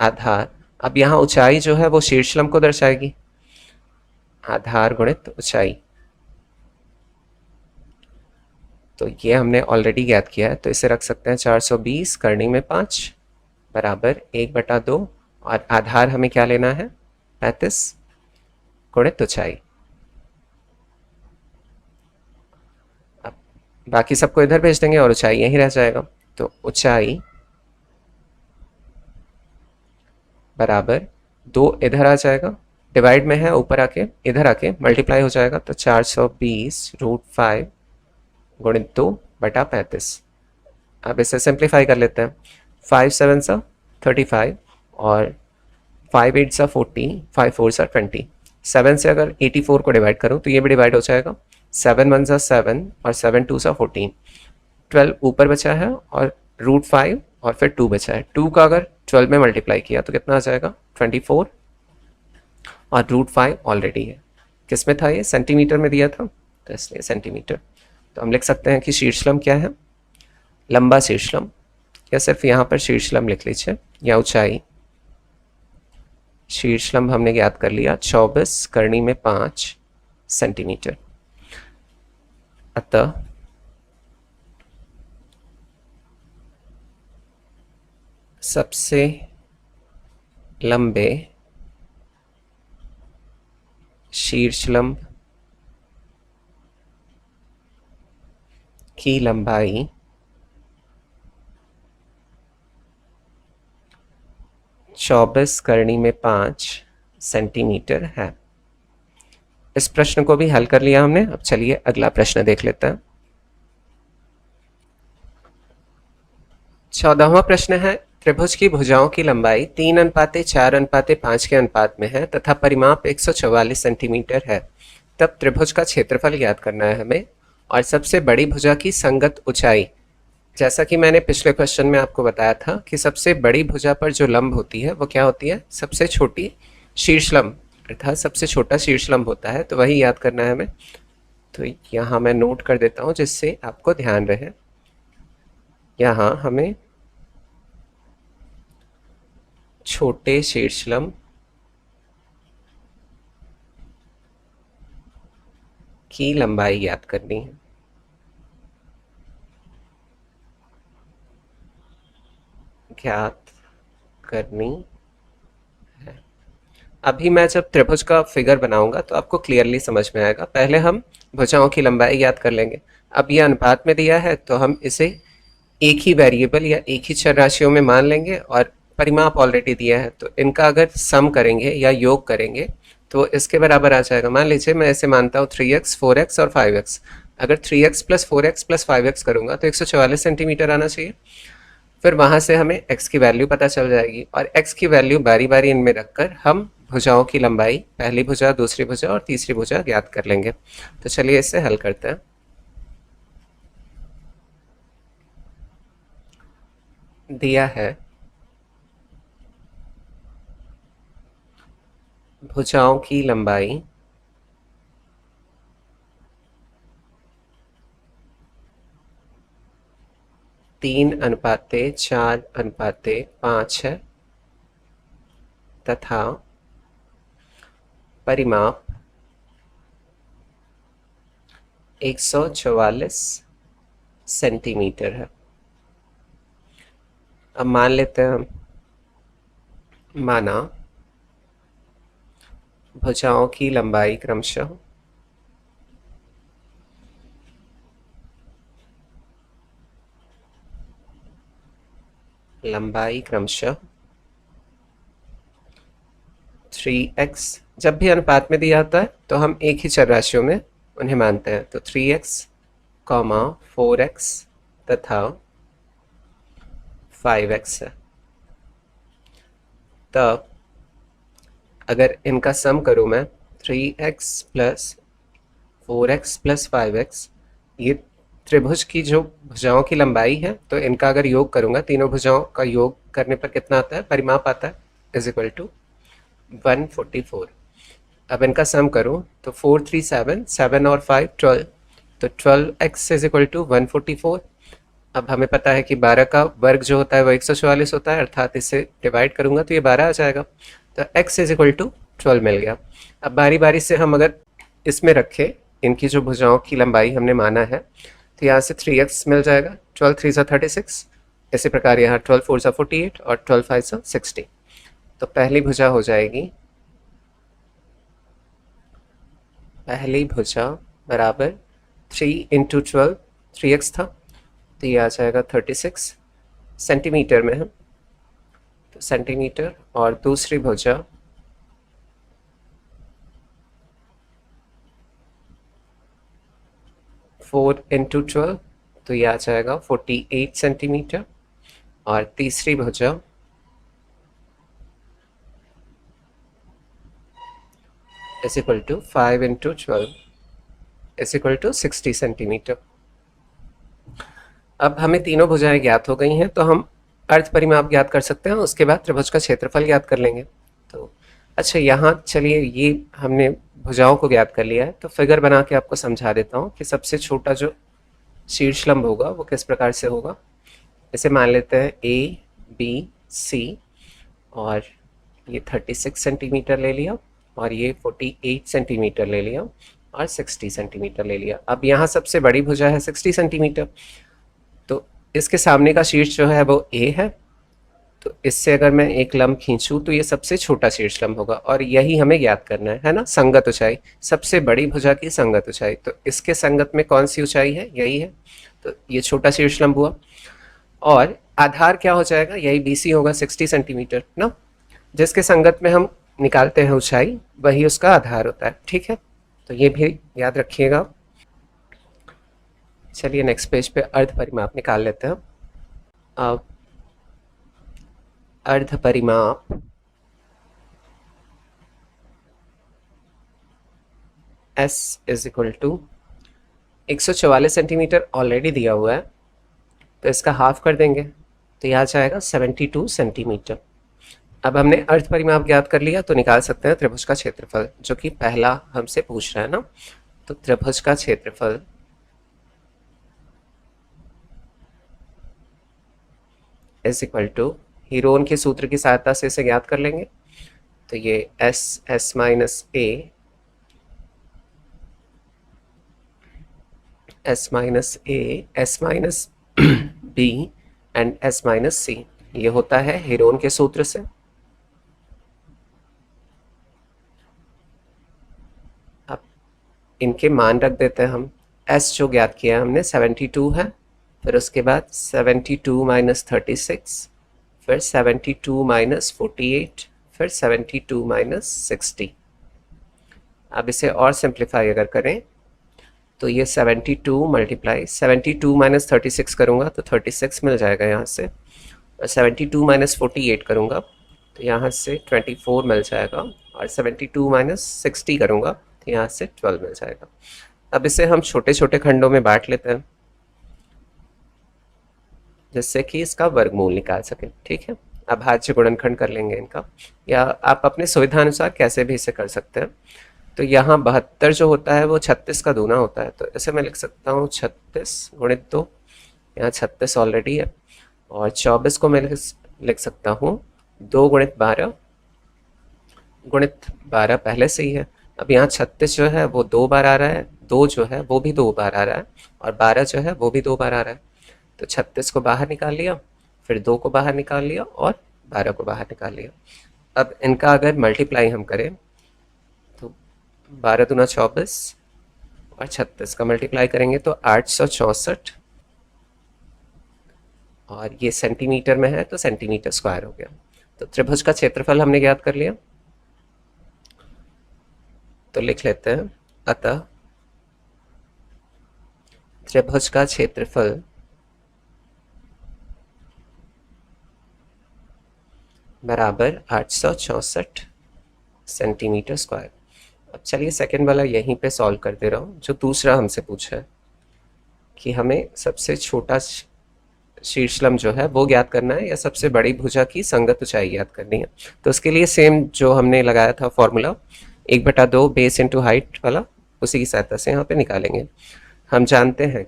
आधार, अब यहाँ ऊंचाई जो है वो शीर्षलंब को दर्शाएगी, आधार गुणित ऊंचाई। तो ये हमने ऑलरेडी ज्ञात किया है, तो इसे रख सकते हैं 420 करनी में 5 बराबर 1/2, और आधार हमें क्या लेना है 35 गुणित ऊंचाई। अब बाकी सबको इधर भेज देंगे और ऊंचाई यहीं रह जाएगा, तो ऊंचाई बराबर 2 इधर आ जाएगा, डिवाइड में है ऊपर आके इधर आके मल्टीप्लाई हो जाएगा, तो 420√5 गुणित 2/35। अब इसे सिंप्लीफाई कर लेते हैं, 5 7 सा 35 और 5 8 सा 40, 5 4 सा 20। 7 से अगर 84 को डिवाइड करूं तो ये भी डिवाइड हो जाएगा, 7 1 सा 7 और 7 2 सा 14, 12 ऊपर बचा है और √5 और फिर 2 बचा है। 2 का अगर 12 में मल्टीप्लाई किया तो कितना आ जाएगा 24, और √5 ऑलरेडी है, किस में था ये सेंटीमीटर में दिया था, तो इसलिए सेंटीमीटर। तो हम लिख सकते हैं कि शीर्षलंब क्या है, लंबा शीर्षलंब, या सिर्फ यहाँ पर शीर्षलंब लिख लीजिए, या ऊंचाई। शीर्षलंब हमने ज्ञात कर लिया 24 करनी में 5 सेंटीमीटर। अतः सबसे लंबे शीर्षलंब की लंबाई 24 करनी में 5 सेंटीमीटर है। इस प्रश्न को भी हल कर लिया हमने। अब चलिए अगला प्रश्न देख लेते हैं। 14वां प्रश्न है, त्रिभुज की भुजाओं की लंबाई 3:4:5 के अनुपात में है तथा परिमाप 144 सेंटीमीटर है। तब त्रिभुज का क्षेत्रफल ज्ञात करना है हमें, और सबसे बड़ी भुजा की संगत ऊंचाई। जैसा कि मैंने पिछले क्वेश्चन में आपको बताया था कि सबसे बड़ी भुजा पर जो लंब होती है वो क्या होती है, सबसे छोटी शीर्षलंब, अर्थात सबसे छोटा शीर्षलंब होता है, तो वही याद करना है हमें। तो यहाँ मैं नोट कर देता हूँ जिससे आपको ध्यान रहे। यहाँ हमें छोटे शीर्षलंब की लंबाई ज्ञात करनी है। ज्ञात करनी है। अभी मैं जब त्रिभुज का फिगर बनाऊंगा तो आपको क्लियरली समझ में आएगा। पहले हम भुजाओं की लंबाई ज्ञात कर लेंगे। अब ये अनुपात में दिया है तो हम इसे एक ही वेरिएबल या एक ही चर राशियों में मान लेंगे, और परिमाप ऑलरेडी दिया है तो इनका अगर सम करेंगे या योग करेंगे तो इसके बराबर आ जाएगा। मान लीजिए मैं ऐसे मानता हूँ 3x 4x और 5x। अगर 3x + 4x + 5x करूँगा तो 144 सेंटीमीटर आना चाहिए। फिर वहाँ से हमें x की वैल्यू पता चल जाएगी, और x की वैल्यू बारी बारी इनमें रखकर हम भुजाओं की लंबाई, पहली भुजा, दूसरी भुजा और तीसरी भुजा ज्ञात कर लेंगे। तो चलिए इसे हल करते हैं। दिया है भुजाओं की लंबाई 3:4:5 है तथा परिमाप 144 सेंटीमीटर है। अब मान लेते हैं हम, माना भुजाओं की लंबाई क्रमशः लंबाई क्रमशः 3x, जब भी अनुपात में दिया होता है तो हम एक ही चर राशियों में उन्हें मानते हैं, तो 3x, 4x तथा 5x है। तब अगर इनका सम करूं मैं 3x + 4x + 5x, ये त्रिभुज की जो भुजाओं की लंबाई है, तो इनका अगर योग करूंगा, तीनों भुजाओं का योग करने पर कितना आता है, परिमाप आता है = 144। अब इनका सम करूँ तो 4 3 7, 7 और 5 12, तो 12x इज इक्वल टू 144। अब हमें पता है कि 12 का वर्ग जो होता है वो 144 होता है, अर्थात इसे डिवाइड करूंगा तो ये 12 आ जाएगा। तो x इज इक्वल टू 12 मिल गया। अब बारी बारी से हम अगर इसमें रखें इनकी जो भुजाओं की लंबाई हमने माना है, तो यहाँ से 3x मिल जाएगा। 12 3 सा 36, इसी प्रकार यहाँ 12 4 सा 48 और 12 5 सा 60। तो पहली भुजा हो जाएगी, पहली भुजा बराबर 3 इंटू 12, 3x था, तो ये आ जाएगा 36 सेंटीमीटर में है, तो सेंटीमीटर। और दूसरी भुजा 4 इंटू 12, तो ये आ जाएगा 48 सेंटीमीटर। और तीसरी भुजा 5 इंटू 12 60 सेंटीमीटर। अब हमें तीनों भुजाएं ज्ञात हो गई हैं, तो हम अर्ध परिमाप ज्ञात कर सकते हैं, उसके बाद त्रिभुज का क्षेत्रफल ज्ञात कर लेंगे। तो अच्छा, यहाँ चलिए ये हमने भुजाओं को ज्ञात कर लिया है, तो फिगर बना के आपको समझा देता हूँ कि सबसे छोटा जो शीर्षलंब होगा वो किस प्रकार से होगा। इसे मान लेते हैं ए बी सी, और ये 36 सेंटीमीटर ले लिया, और ये 48 सेंटीमीटर ले लिया, और 60 सेंटीमीटर ले लिया। अब यहाँ सबसे बड़ी भुजा है 60 सेंटीमीटर, तो इसके सामने का शीर्ष जो है वो ए है, तो इससे अगर मैं एक लंब खींचूं तो ये सबसे छोटा शीर्ष लंब होगा, और यही हमें ज्ञात करना है ना, संगत ऊंचाई, सबसे बड़ी भुजा की संगत ऊंचाई। तो इसके संगत में कौन सी ऊंचाई है, यही है, तो ये छोटा शीर्ष लंब हुआ। और आधार क्या हो जाएगा, यही BC होगा 60 सेंटीमीटर ना, जिसके संगत में हम निकालते हैं ऊंचाई, वही उसका आधार होता है। ठीक है, तो ये भी याद रखिएगा। चलिए नेक्स्ट पेज पे अर्ध परिमाप निकाल लेते हैं। अब अर्ध परिमाप S is equal to 144 centimetre already दिया हुआ है, तो इसका हाफ कर देंगे, तो यह आ जाएगा 72 सेंटीमीटर। अब हमने अर्ध परिमाप ज्ञात कर लिया, तो निकाल सकते हैं त्रिभुज का क्षेत्रफल, जो कि पहला हमसे पूछ रहा है ना। तो त्रिभुज का क्षेत्रफल इज इक्वल टू, हीरोन के सूत्र की सहायता से इसे ज्ञात कर लेंगे। तो ये S minus A, S minus A, S minus B and S minus C, ये होता है हीरोन के सूत्र से। अब इनके मान रख देते हैं हम। S जो ज्ञात किया हमने 72 है, फिर उसके बाद 72 माइनस 36, फिर 72 माइनस 48, फिर 72 माइनस 60। अब इसे और सिंप्लीफाई अगर करें तो ये 72 मल्टीप्लाई 72 माइनस 36 करूँगा तो 36 मिल जाएगा यहाँ से, और 72 माइनस 48 करूँगा तो यहाँ से 24 मिल जाएगा, और 72 माइनस 60 करूँगा तो यहाँ से 12 मिल जाएगा। अब इसे हम छोटे छोटे खंडों में बांट लेते हैं, जिससे कि इसका वर्गमूल निकाल सकें। ठीक है, अब भाज्य गुणनखंड कर लेंगे इनका, या आप अपने सुविधानुसार कैसे भी इसे कर सकते हैं। तो यहाँ 72 जो होता है वो 36 का दूना होता है, तो इसे मैं लिख सकता हूँ 36 गुणित 2, यहाँ 36 ऑलरेडी है, और 24 को मैं लिख सकता हूँ 2 गुणित 12, गुणित 12 पहले से ही है। अब यहाँ 36 जो है वो 2 बार आ रहा है, 2 जो है वो भी 2 बार आ रहा है, और 12 जो है वो भी 2 बार आ रहा है। तो 36 को बाहर निकाल लिया, फिर 2 को बाहर निकाल लिया, और 12 को बाहर निकाल लिया। अब इनका अगर मल्टीप्लाई हम करें तो 12 दूना 24, और 36 का मल्टीप्लाई करेंगे तो 864, और ये सेंटीमीटर में है तो सेंटीमीटर स्क्वायर हो गया। तो त्रिभुज का क्षेत्रफल हमने ज्ञात कर लिया, तो लिख लेते हैं, अतः त्रिभुज का क्षेत्रफल बराबर 864 सेंटीमीटर स्क्वायर। अब चलिए सेकंड वाला यहीं पे सॉल्व कर दे रहा हूँ, जो दूसरा हमसे पूछा है कि हमें सबसे छोटा शीर्षलंब जो है वो ज्ञात करना है, या सबसे बड़ी भुजा की संगत ऊंचाई ज्ञात करनी है। तो उसके लिए सेम जो हमने लगाया था फॉर्मूला, 1/2 बेस इंटू हाइट वाला, उसी की सहायता से यहाँ पे निकालेंगे। हम जानते हैं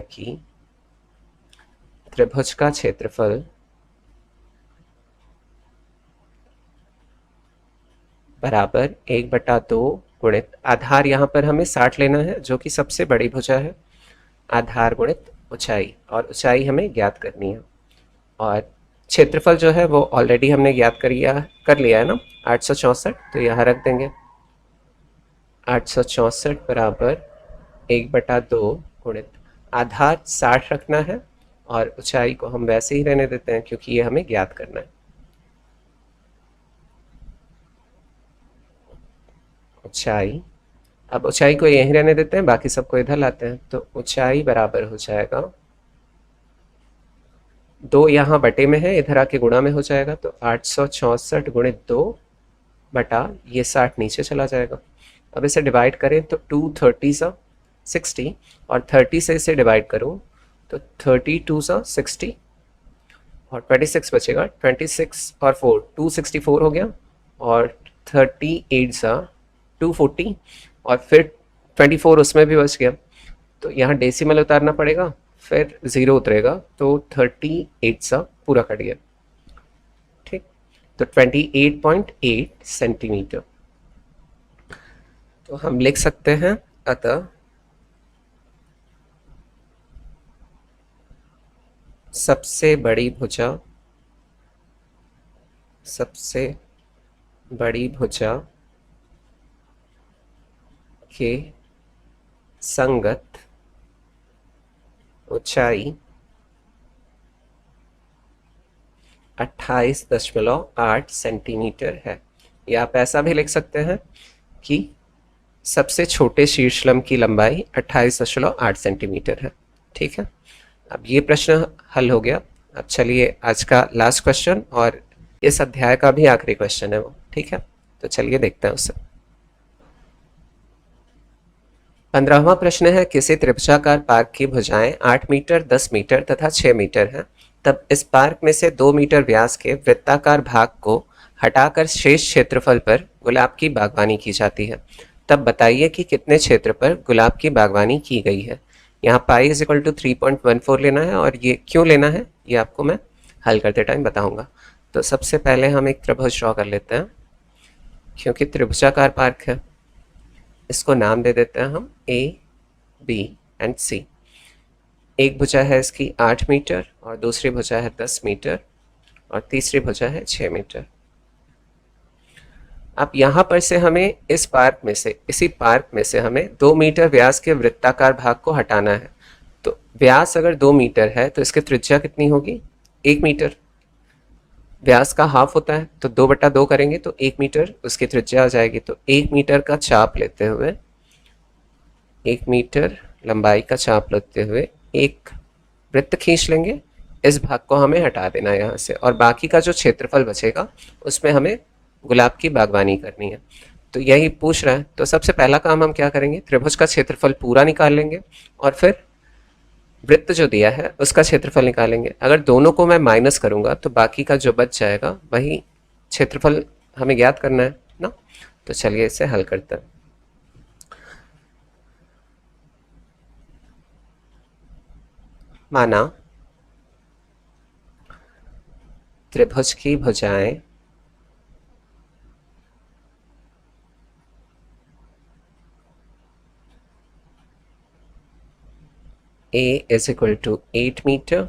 कि त्रिभुज का क्षेत्रफल बराबर 1/2 गुणित आधार, यहाँ पर हमें 60 लेना है जो कि सबसे बड़ी भुजा है, आधार गुणित ऊंचाई, और ऊंचाई हमें ज्ञात करनी है। और क्षेत्रफल जो है वो ऑलरेडी हमने ज्ञात कर लिया है ना, 864, तो यहाँ रख देंगे 864 बराबर 1/2 गुणित आधार 60 रखना है, और ऊंचाई को हम वैसे ही रहने देते हैं क्योंकि ये हमें ज्ञात करना है। ऊंचाई, अब ऊंचाई को यहीं रहने देते हैं, बाकी सबको इधर लाते हैं, तो ऊंचाई बराबर हो जाएगा 2 यहाँ बटे में है, इधर आके गुणा में हो जाएगा, तो 864 गुणित 2 बटा ये 60 नीचे चला जाएगा। अब इसे डिवाइड करें तो 2 30 सा 60, और 30 से इसे डिवाइड करूँ तो 32 सा 60, और 26 बचेगा, 26 और 4 264 हो गया, और 38 सा 240, और फिर 24 उसमें भी बच गया, तो यहाँ डेसिमल उतारना पड़ेगा, फिर 0 उतरेगा, तो 38 सा पूरा कट गया। ठीक, तो 28.8 सेंटीमीटर। तो हम लिख सकते हैं, अतः सबसे बड़ी भुजा के संगत ऊंचाई 28.8 सेंटीमीटर है। या आप ऐसा भी लिख सकते हैं कि सबसे छोटे शीर्षलंब की लंबाई 28.8 सेंटीमीटर है। ठीक है, अब ये प्रश्न हल हो गया। अब चलिए आज का लास्ट क्वेश्चन, और इस अध्याय का भी आखिरी क्वेश्चन है वो। ठीक है, तो चलिए देखते हैं उसे। 15वां प्रश्न है, किसी त्रिभुजाकार पार्क की भुजाएं 8 मीटर, 10 मीटर तथा 6 मीटर हैं। तब इस पार्क में से 2 मीटर व्यास के वृत्ताकार भाग को हटाकर शेष क्षेत्रफल पर गुलाब की बागवानी की जाती है। तब बताइए कि कितने क्षेत्र पर गुलाब की बागवानी की गई है। यहाँ पाई इज इक्वल टू 3.14 लेना है, और ये क्यों लेना है ये आपको मैं हल करते टाइम बताऊंगा। तो सबसे पहले हम एक त्रिभुज ड्रॉ कर लेते हैं, क्योंकि त्रिभुजाकार पार्क है, इसको नाम दे देते हैं हम A, B एंड C। एक भुजा है इसकी 8 मीटर, और दूसरी भुजा है 10 मीटर, और तीसरी भुजा है 6 मीटर। अब यहाँ पर से हमें इसी पार्क में से हमें 2 मीटर व्यास के वृत्ताकार भाग को हटाना है। तो व्यास अगर 2 मीटर है तो इसकी त्रिज्या कितनी होगी, 1 मीटर। व्यास का हाफ होता है, तो 2/2 करेंगे तो 1 मीटर उसकी त्रिज्या आ जाएगी। तो 1 मीटर का चाप लेते हुए, 1 मीटर लंबाई का चाप लेते हुए एक वृत्त खींच लेंगे। इस भाग को हमें हटा देना है यहाँ से, और बाकी का जो क्षेत्रफल बचेगा उसमें हमें गुलाब की बागवानी करनी है। तो यही पूछ रहा है, तो सबसे पहला काम हम क्या करेंगे, त्रिभुज का क्षेत्रफल पूरा निकाल लेंगे, और फिर वृत्त जो दिया है उसका क्षेत्रफल निकालेंगे। अगर दोनों को मैं माइनस करूंगा तो बाकी का जो बच जाएगा वही क्षेत्रफल हमें ज्ञात करना है ना। तो चलिए इसे हल करते हैं। माना त्रिभुज की भुजाएं A is equal to 8 metre,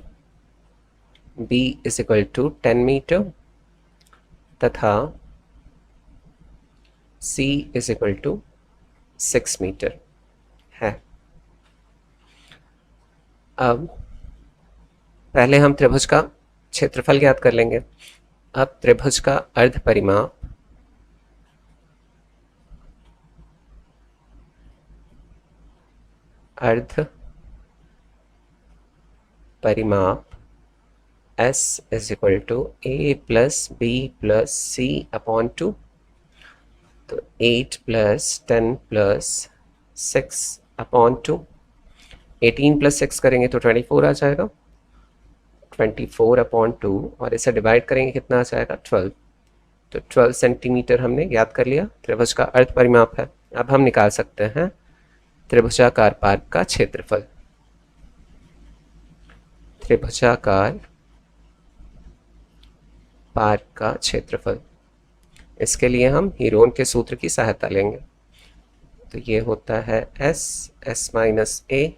B is equal to 10 metre तथा C is equal to 6 metre है। अब पहले हम त्रिभुज का क्षेत्रफल ज्ञात कर लेंगे। अब त्रिभुज का अर्ध परिमाप S is equal to A plus B plus C upon 2, तो 8 plus 10 plus 6 upon 2, 18 plus 6 करेंगे तो 24 आ जाएगा। 24/2 और इसे डिवाइड करेंगे कितना आ जाएगा 12। तो 12 सेंटीमीटर हमने याद कर लिया, त्रिभुज का अर्ध परिमाप है। अब हम निकाल सकते हैं त्रिभुजाकार पार्क का क्षेत्रफल। त्रिभुजाकार पार्क का क्षेत्रफल, इसके लिए हम हीरोन के सूत्र की सहायता लेंगे। तो ये होता है s minus a,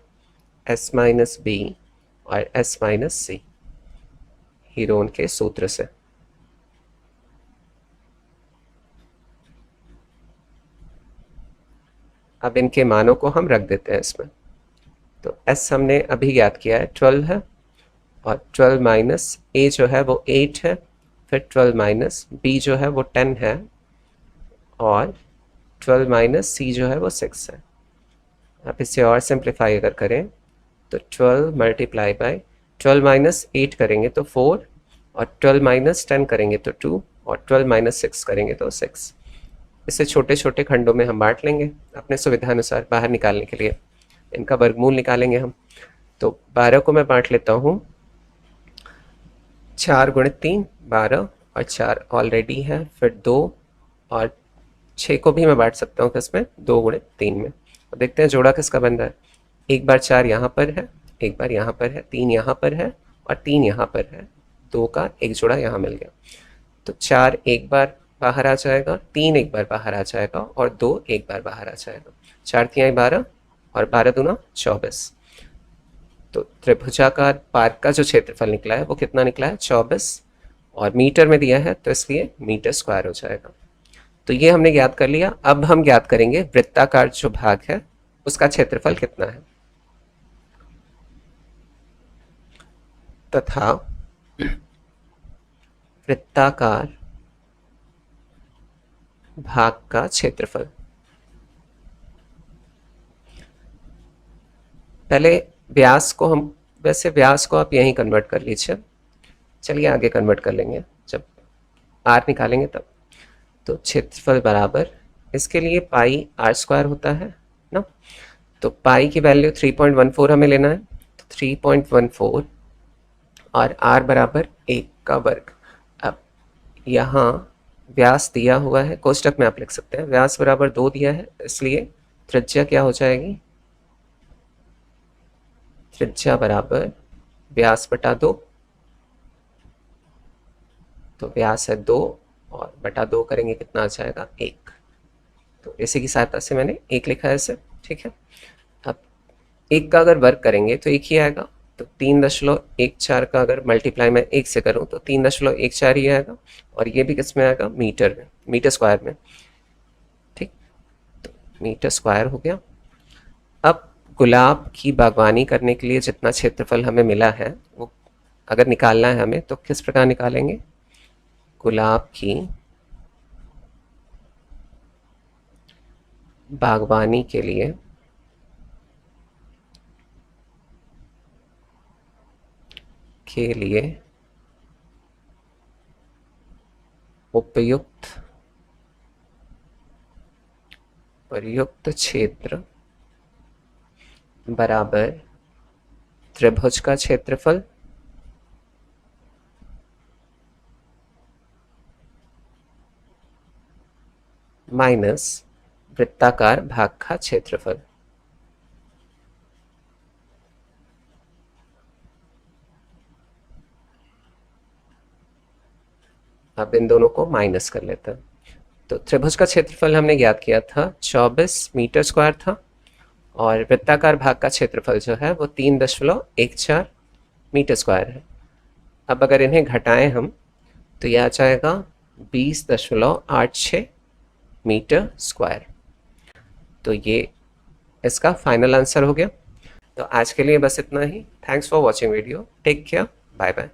s minus b और s माइनस c, हीरोन के सूत्र से। अब इनके मानों को हम रख देते हैं इसमें। तो s हमने अभी ज्ञात किया है 12 है, और 12 माइनस a जो है वो 8 है, फिर 12 माइनस b जो है वो 10 है, और 12 माइनस c जो है वो 6 है। अब इसे और सिंप्लीफाई अगर करें तो 12 मल्टीप्लाई बाय 12 माइनस 8 करेंगे तो 4, और 12 माइनस 10 करेंगे तो 2, और 12 माइनस 6 करेंगे तो 6। इसे छोटे छोटे खंडों में हम बांट लेंगे अपने सुविधानुसार बाहर निकालने के लिए। इनका वर्गमूल निकालेंगे हम। तो 12 को मैं बांट लेता हूँ 4 गुणित 3 12, और 4 ऑलरेडी है, फिर 2, और 6 को भी मैं बांट सकता हूँ किसमें 2 गुणित 3 में। और देखते हैं जोड़ा किसका बन रहा है। एक बार 4 यहाँ पर है, एक बार यहाँ पर है, 3 यहाँ पर है और 3 यहाँ पर है, 2 का एक जोड़ा यहाँ मिल गया। तो 4 एक बार बाहर आ जाएगा, 3 एक बार बाहर आ जाएगा और 2 एक बार बाहर आ जाएगा। 4 तिहाई 12 और 12 दूना 24। तो त्रिभुजाकार पार्क का जो क्षेत्रफल निकला है वो कितना निकला है 24, और मीटर में दिया है तो इसलिए मीटर स्क्वायर हो जाएगा। तो ये हमने ज्ञात कर लिया। अब हम ज्ञात करेंगे वृत्ताकार जो भाग है उसका क्षेत्रफल कितना है। तथा वृत्ताकार भाग का क्षेत्रफल, पहले व्यास को हम, वैसे व्यास को आप यहीं कन्वर्ट कर लीजिए, चलिए आगे कन्वर्ट कर लेंगे जब r निकालेंगे तब। तो क्षेत्रफल बराबर, इसके लिए पाई r स्क्वायर होता है ना, तो पाई की वैल्यू 3.14 हमें लेना है, तो 3.14 और r बराबर 1 का वर्ग। अब यहाँ व्यास दिया हुआ है, कोष्टक में आप लिख सकते हैं, व्यास बराबर 2 दिया है, इसलिए त्रिज्या क्या हो जाएगी, त्रिज्या बराबर व्यास बटा 2। तो व्यास है 2 और बटा 2 करेंगे कितना आ जाएगा 1। तो इसी की सहायता से मैंने 1 लिखा है इसे, ठीक है। अब 1 का अगर वर्ग करेंगे तो 1 ही आएगा, तो 3.14 का अगर मल्टीप्लाई मैं 1 से करूं तो 3.14 ही आएगा, और ये भी किस में आएगा मीटर में, मीटर स्क्वायर में, ठीक। तो मीटर स्क्वायर हो गया। अब गुलाब की बागवानी करने के लिए जितना क्षेत्रफल हमें मिला है वो अगर निकालना है हमें तो किस प्रकार निकालेंगे। गुलाब की बागवानी के लिए प्रयुक्त क्षेत्र बराबर त्रिभुज का क्षेत्रफल माइनस वृत्ताकार भाग का क्षेत्रफल। अब इन दोनों को माइनस कर लेते हैं। तो त्रिभुज का क्षेत्रफल हमने ज्ञात किया था 24 मीटर स्क्वायर था, और वृत्ताकार भाग का क्षेत्रफल जो है वो 3.14 मीटर स्क्वायर है। अब अगर इन्हें घटाएं हम तो यह आ जाएगा 20.86 मीटर स्क्वायर। तो ये इसका फाइनल आंसर हो गया। तो आज के लिए बस इतना ही। Thanks for watching video, take care, bye bye.